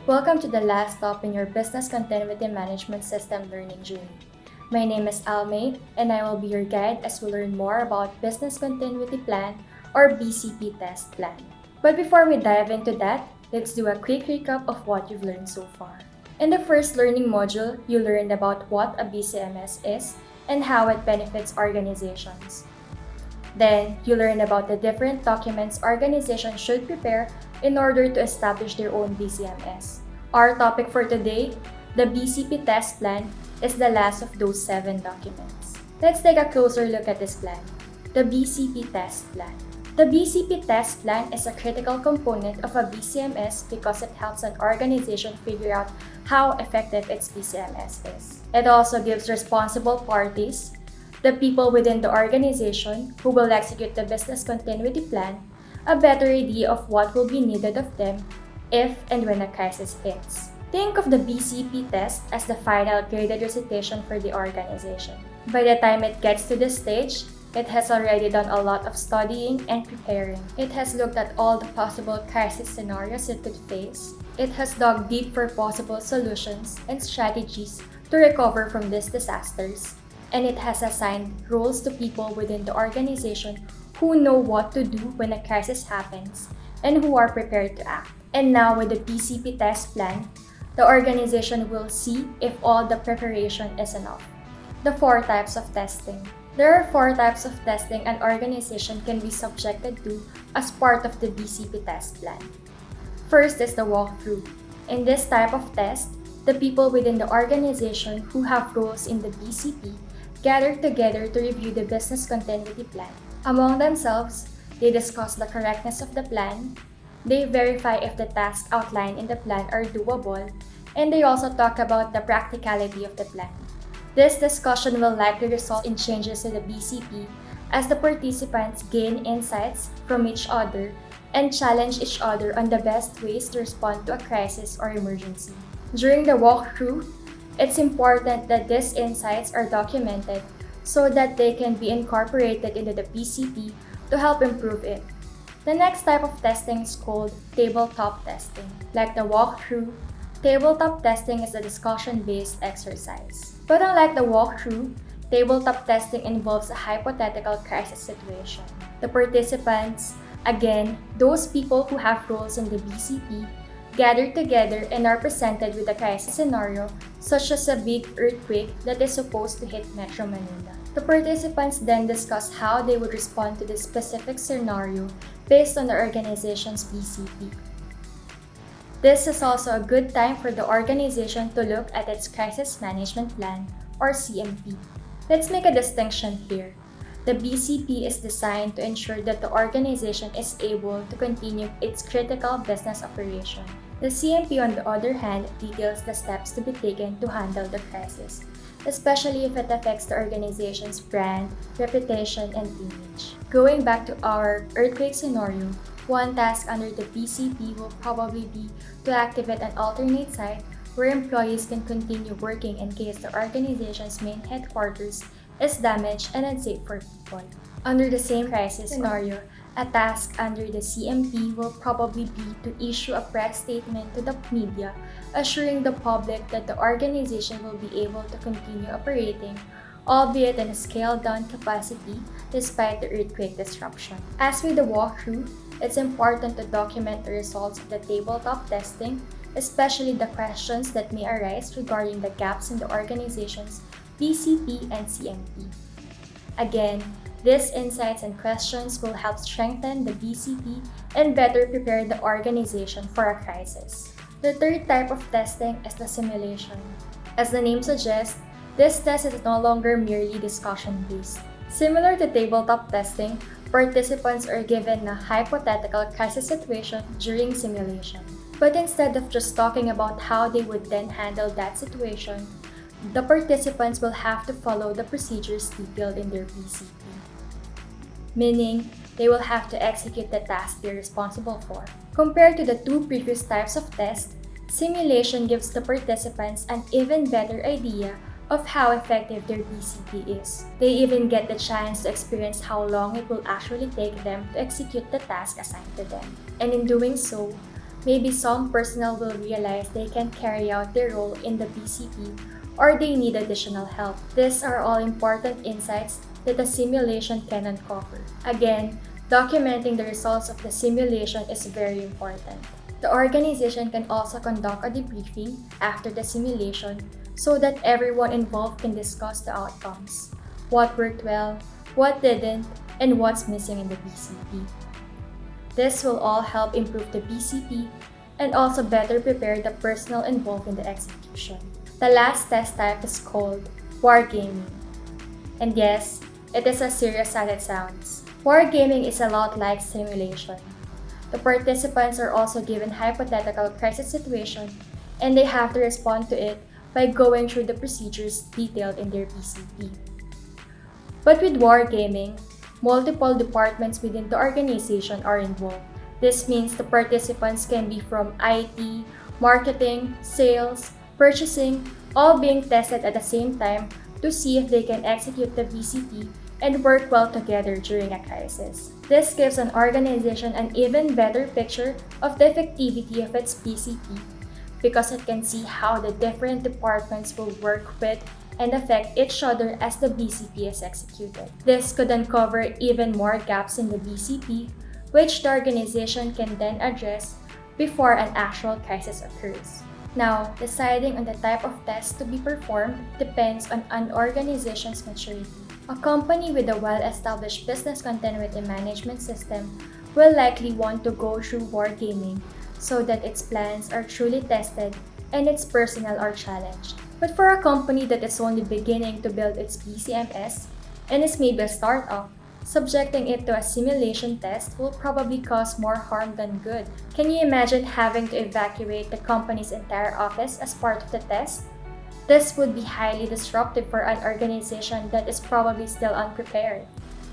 Welcome to the last stop in your Business Continuity Management System learning journey. My name is Almay, and I will be your guide as we learn more about Business Continuity Plan or BCP Test Plan. But before we dive into that, let's do a quick recap of what you've learned so far. In the first learning module, you learned about what a BCMS is and how it benefits organizations. Then, you learn about the different documents organizations should prepare in order to establish their own BCMS. Our topic for today, the BCP Test Plan, is the last of those 7 documents. Let's take a closer look at this plan, the BCP Test Plan. The BCP Test Plan is a critical component of a BCMS because it helps an organization figure out how effective its BCMS is. It also gives responsible parties, the people within the organization who will execute the business continuity plan, a better idea of what will be needed of them if and when a crisis hits. Think of the BCP test as the final graded recitation for the organization. By the time it gets to this stage, it has already done a lot of studying and preparing. It has looked at all the possible crisis scenarios it could face. It has dug deep for possible solutions and strategies to recover from these disasters. And it has assigned roles to people within the organization who know what to do when a crisis happens and who are prepared to act. And now with the BCP test plan, the organization will see if all the preparation is enough. The 4 types of testing. There are 4 types of testing an organization can be subjected to as part of the BCP test plan. First is the walkthrough. In this type of test, the people within the organization who have roles in the BCP gather together to review the business continuity plan. Among themselves, they discuss the correctness of the plan, they verify if the tasks outlined in the plan are doable, and they also talk about the practicality of the plan. This discussion will likely result in changes to the BCP as the participants gain insights from each other and challenge each other on the best ways to respond to a crisis or emergency. During the walkthrough, it's important that these insights are documented so that they can be incorporated into the BCP to help improve it. The next type of testing is called tabletop testing. Like the walkthrough, tabletop testing is a discussion-based exercise. But unlike the walkthrough, tabletop testing involves a hypothetical crisis situation. The participants, again, those people who have roles in the BCP, gather together and are presented with a crisis scenario such as a big earthquake that is supposed to hit Metro Manila. The participants then discuss how they would respond to this specific scenario based on the organization's BCP. This is also a good time for the organization to look at its Crisis Management Plan or CMP. Let's make a distinction here. The BCP is designed to ensure that the organization is able to continue its critical business operation. The CMP, on the other hand, details the steps to be taken to handle the crisis, especially if it affects the organization's brand, reputation, and image. Going back to our earthquake scenario, one task under the BCP will probably be to activate an alternate site where employees can continue working in case the organization's main headquarters is damaged and unsafe for people. Under the same crisis scenario, a task under the CMP will probably be to issue a press statement to the media assuring the public that the organization will be able to continue operating, albeit in a scaled-down capacity despite the earthquake disruption. As with the walkthrough, it's important to document the results of the tabletop testing, especially the questions that may arise regarding the gaps in the organization's BCP and CMP. Again, these insights and questions will help strengthen the BCP and better prepare the organization for a crisis. The third type of testing is the simulation. As the name suggests, this test is no longer merely discussion-based. Similar to tabletop testing, participants are given a hypothetical crisis situation during simulation. But instead of just talking about how they would then handle that situation, the participants will have to follow the procedures detailed in their BCP. Meaning, they will have to execute the task they're responsible for. Compared to the 2 previous types of tests, simulation gives the participants an even better idea of how effective their BCP is. They even get the chance to experience how long it will actually take them to execute the task assigned to them. And in doing so, Maybe some personnel will realize they can't carry out their role in the BCP or they need additional help. These are all important insights that a simulation can uncover. Again, documenting the results of the simulation is very important. The organization can also conduct a debriefing after the simulation so that everyone involved can discuss the outcomes, what worked well, what didn't, and what's missing in the BCP. This will all help improve the BCP and also better prepare the personnel involved in the execution. The last test type is called Wargaming. And yes, it is as serious as it sounds. Wargaming is a lot like simulation. The participants are also given hypothetical crisis situation and they have to respond to it by going through the procedures detailed in their BCP. But with Wargaming, multiple departments within the organization are involved. This means the participants can be from IT, marketing, sales, purchasing, all being tested at the same time to see if they can execute the BCP and work well together during a crisis. This gives an organization an even better picture of the effectivity of its BCP because it can see how the different departments will work with and affect each other as the BCP is executed. This could uncover even more gaps in the BCP, which the organization can then address before an actual crisis occurs. Now, deciding on the type of test to be performed depends on an organization's maturity. A company with a well-established business continuity management system will likely want to go through Wargaming so that its plans are truly tested and its personnel are challenged. But for a company that is only beginning to build its BCMS and is maybe a startup, subjecting it to a simulation test will probably cause more harm than good. Can you imagine having to evacuate the company's entire office as part of the test? This would be highly disruptive for an organization that is probably still unprepared.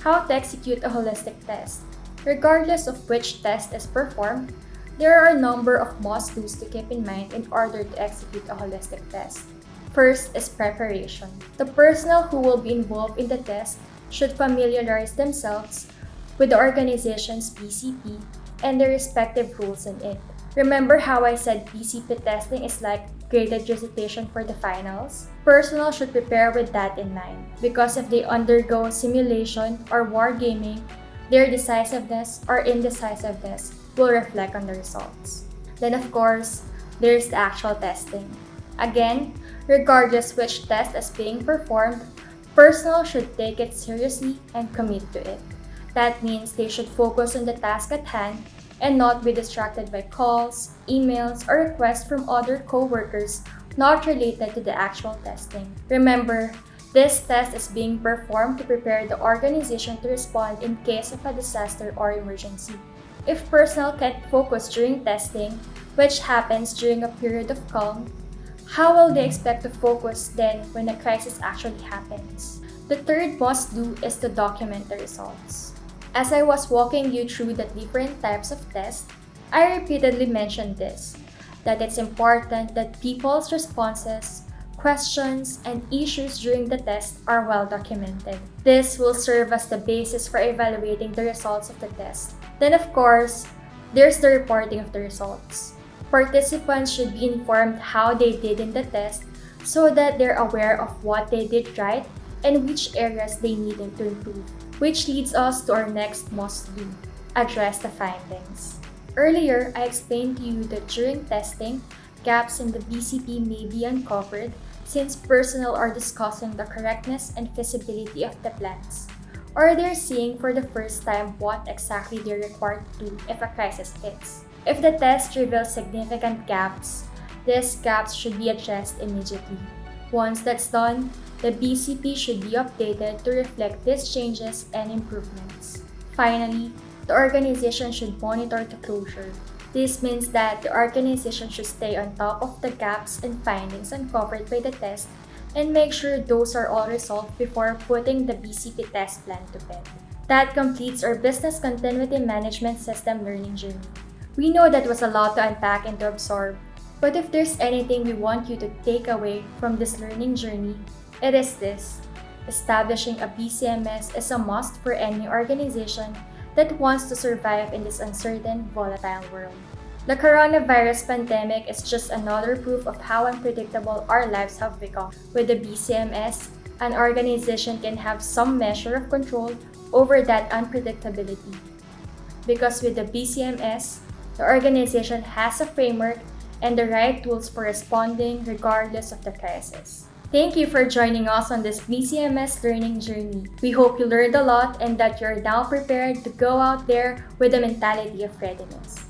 How to execute a holistic test? Regardless of which test is performed, there are a number of must-dos to keep in mind in order to execute a holistic test. First is preparation. The personnel who will be involved in the test should familiarize themselves with the organization's BCP and their respective roles in it. Remember how I said BCP testing is like graded recitation for the finals? Personnel should prepare with that in mind because if they undergo simulation or wargaming, their decisiveness or indecisiveness will reflect on the results. Then of course, there's the actual testing. Again, regardless which test is being performed, personnel should take it seriously and commit to it. That means they should focus on the task at hand and not be distracted by calls, emails, or requests from other co-workers not related to the actual testing. Remember, this test is being performed to prepare the organization to respond in case of a disaster or emergency. If personnel can't focus during testing, which happens during a period of calm, how will they expect to focus then when a crisis actually happens? The third must-do is to document the results. As I was walking you through the different types of tests, I repeatedly mentioned this, that it's important that people's responses, questions, and issues during the test are well documented. This will serve as the basis for evaluating the results of the test. Then of course, there's the reporting of the results. Participants should be informed how they did in the test so that they're aware of what they did right and which areas they needed to improve. Which leads us to our next must-do, address the findings. Earlier, I explained to you that during testing, gaps in the BCP may be uncovered since personnel are discussing the correctness and feasibility of the plans, or they're seeing for the first time what exactly they're required to do if a crisis hits. If the test reveals significant gaps, these gaps should be addressed immediately. Once that's done, the BCP should be updated to reflect these changes and improvements. Finally, the organization should monitor the closure. This means that the organization should stay on top of the gaps and findings uncovered by the test and make sure those are all resolved before putting the BCP test plan to bed. That completes our Business Continuity Management System learning journey. We know that was a lot to unpack and to absorb, but if there's anything we want you to take away from this learning journey, it is this. Establishing a BCMS is a must for any organization that wants to survive in this uncertain, volatile world. The coronavirus pandemic is just another proof of how unpredictable our lives have become. With the BCMS, an organization can have some measure of control over that unpredictability. Because with the BCMS, the organization has a framework and the right tools for responding regardless of the crisis. Thank you for joining us on this BCMS learning journey. We hope you learned a lot and that you're now prepared to go out there with a mentality of readiness.